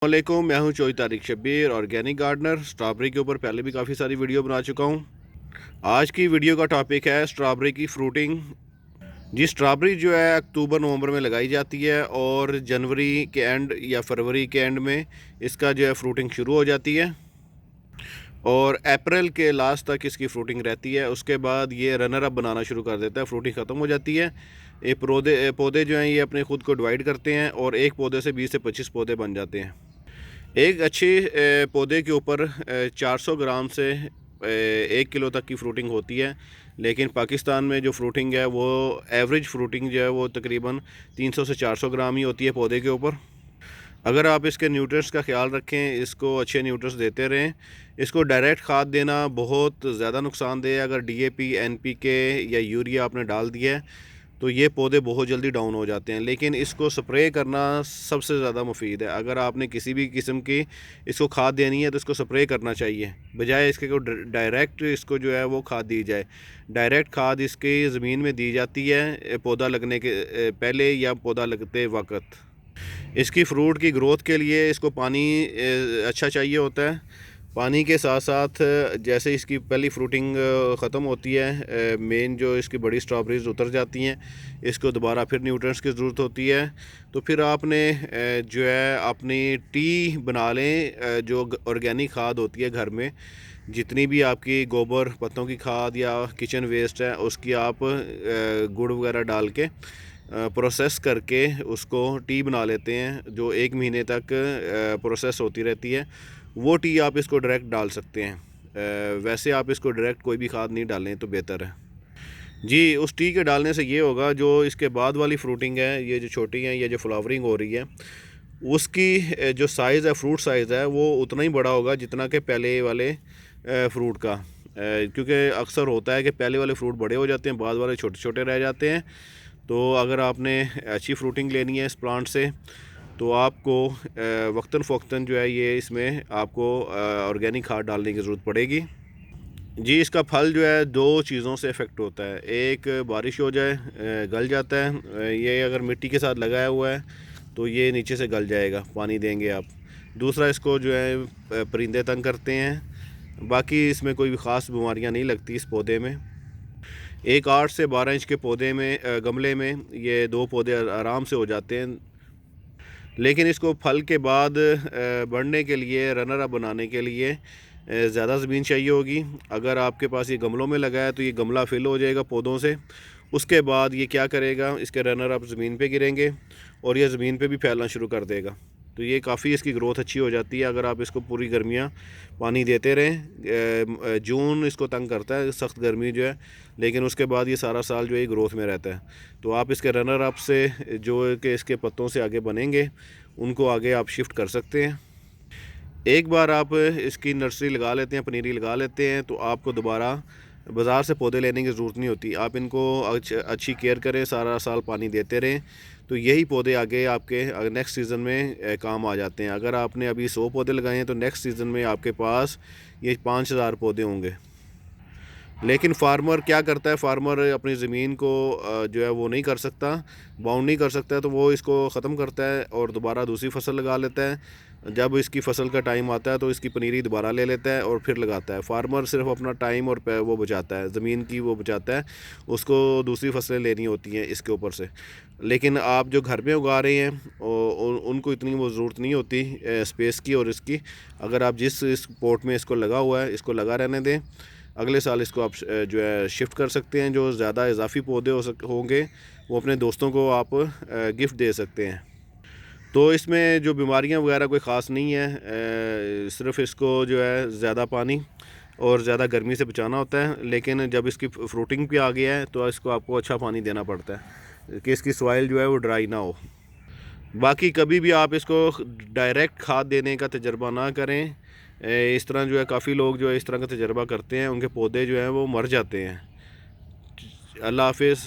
वालेकुम, मैं हूं चौई Tariq Shabbir, organic gardener. Strawberry के ऊपर पहले भी काफ़ी सारी वीडियो बना चुका हूं। आज की वीडियो का टॉपिक है स्ट्रॉबेरी की फ्रूटिंग। जी, स्ट्रॉबेरी जो है अक्टूबर नवंबर में लगाई जाती है और जनवरी के एंड या फरवरी के एंड में इसका जो है फ्रूटिंग शुरू हो जाती है और अप्रैल के लास्ट तक इसकी फ्रूटिंग रहती है। उसके बाद ये रनर अप बनाना शुरू कर देता है, फ्रूटिंग ख़त्म हो जाती है। ये पौधे जो हैं ये अपने खुद को डिवाइड करते हैं और एक पौधे से 20 से 25 पौधे बन जाते हैं। एक अच्छे पौधे के ऊपर 400 ग्राम से 1 किलो तक की फ्रूटिंग होती है, लेकिन पाकिस्तान में जो फ्रूटिंग है वो एवरेज फ्रूटिंग जो है वो तकरीबन 300 से 400 ग्राम ही होती है पौधे के ऊपर। अगर आप इसके न्यूट्रिएंट्स का ख्याल रखें, इसको अच्छे न्यूट्रिएंट्स देते रहें। इसको डायरेक्ट खाद देना बहुत ज़्यादा नुकसानदेह है। अगर डीएपी, एनपीके या यूरिया आपने डाल दिया है तो ये पौधे बहुत जल्दी डाउन हो जाते हैं, लेकिन इसको स्प्रे करना सबसे ज़्यादा मुफीद है। अगर आपने किसी भी किस्म की इसको खाद देनी है तो इसको स्प्रे करना चाहिए, बजाय इसके को डायरेक्ट इसको जो है वो खाद दी जाए। डायरेक्ट खाद इसकी ज़मीन में दी जाती है पौधा लगने के पहले या पौधा लगते वक्त। इसकी फ्रूट की ग्रोथ के लिए इसको पानी अच्छा चाहिए होता है। पानी के साथ साथ जैसे इसकी पहली फ्रूटिंग ख़त्म होती है, मेन जो इसकी बड़ी स्ट्रॉबेरीज उतर जाती हैं, इसको दोबारा फिर न्यूट्रिएंट्स की ज़रूरत होती है। तो फिर आपने जो है अपनी टी बना लें। जो ऑर्गेनिक खाद होती है घर में, जितनी भी आपकी गोबर पत्तों की खाद या किचन वेस्ट है उसकी आप गुड़ वगैरह डाल के प्रोसेस करके उसको टी बना लेते हैं, जो 1 महीने तक प्रोसेस होती रहती है। वो टी आप इसको डायरेक्ट डाल सकते हैं। वैसे आप इसको डायरेक्ट कोई भी खाद नहीं डालें तो बेहतर है। जी, उस टी के डालने से ये होगा, जो इसके बाद वाली फ्रूटिंग है, ये जो छोटी है, ये जो फ्लावरिंग हो रही है, उसकी जो साइज़ है, फ्रूट साइज़ है, वो उतना ही बड़ा होगा जितना कि पहले वाले फ्रूट का। क्योंकि अक्सर होता है कि पहले वाले फ्रूट बड़े हो जाते हैं, बाद वाले छोटे छोटे रह जाते हैं। तो अगर आपने अच्छी फ्रूटिंग लेनी है इस प्लांट से तो आपको वक्तन फ़ौक्तन जो है ये इसमें आपको ऑर्गेनिक खाद डालने की ज़रूरत पड़ेगी। जी, इसका फल जो है 2 चीज़ों से इफ़ेक्ट होता है। एक, बारिश हो जाए गल जाता है। ये अगर मिट्टी के साथ लगाया हुआ है तो ये नीचे से गल जाएगा, पानी देंगे आप। दूसरा, इसको जो है परिंदे तंग करते हैं। बाकी इसमें कोई भी ख़ास बीमारियां नहीं लगती इस पौधे में। एक 8 से 12 इंच के पौधे में गमले में ये 2 पौधे आराम से हो जाते हैं। लेकिन इसको फल के बाद बढ़ने के लिए, रनर अप बनाने के लिए ज़्यादा ज़मीन चाहिए होगी। अगर आपके पास ये गमलों में लगा है तो ये गमला फिल हो जाएगा पौधों से। उसके बाद ये क्या करेगा, इसके रनर अप ज़मीन पे गिरेंगे और ये ज़मीन पे भी फैलना शुरू कर देगा। तो ये काफ़ी इसकी ग्रोथ अच्छी हो जाती है अगर आप इसको पूरी गर्मियाँ पानी देते रहें। जून इसको तंग करता है, सख्त गर्मी जो है, लेकिन उसके बाद ये सारा साल जो है ग्रोथ में रहता है। तो आप इसके रनर अप से जो कि इसके पत्तों से आगे बनेंगे, उनको आगे आप शिफ्ट कर सकते हैं। एक बार आप इसकी नर्सरी लगा लेते हैं, पनीरी लगा लेते हैं, तो आपको दोबारा बाज़ार से पौधे लेने की ज़रूरत नहीं होती। आप इनको अच्छी केयर करें, सारा साल पानी देते रहें, तो यही पौधे आगे आपके नेक्स्ट सीज़न में काम आ जाते हैं। अगर आपने अभी 100 पौधे लगाए हैं तो नेक्स्ट सीज़न में आपके पास ये 5000 पौधे होंगे। लेकिन फार्मर क्या करता है, फार्मर अपनी ज़मीन को जो है वो नहीं कर सकता, बाउंड नहीं कर सकता, तो वो इसको ख़त्म करता है और दोबारा दूसरी फसल लगा लेता है। जब इसकी फसल का टाइम आता है तो इसकी पनीरी दोबारा ले लेता है और फिर लगाता है। फार्मर सिर्फ अपना टाइम और वो बचाता है, ज़मीन की वो बचाता है, उसको दूसरी फसलें लेनी होती हैं इसके ऊपर से। लेकिन आप जो घर में उगा रहे हैं उनको इतनी वो ज़रूरत नहीं होती स्पेस की और इसकी। अगर आप जिस इस पॉट में इसको लगा हुआ है, इसको लगा रहने दें। अगले साल इसको आप जो है शिफ्ट कर सकते हैं। जो ज़्यादा इजाफी पौधे होंगे वो अपने दोस्तों को आप गिफ्ट दे सकते हैं। तो इसमें जो बीमारियां वगैरह कोई ख़ास नहीं है। सिर्फ इसको जो है ज़्यादा पानी और ज़्यादा गर्मी से बचाना होता है। लेकिन जब इसकी फ्रूटिंग पे आ गया है तो इसको आपको अच्छा पानी देना पड़ता है कि इसकी सॉइल जो है वो ड्राई ना हो। बाकी कभी भी आप इसको डायरेक्ट खाद देने का तजर्बा ना करें। इस तरह जो है काफ़ी लोग जो है इस तरह का तजर्बा करते हैं, उनके पौधे जो हैं वो मर जाते हैं। अल्लाह हाफिज़।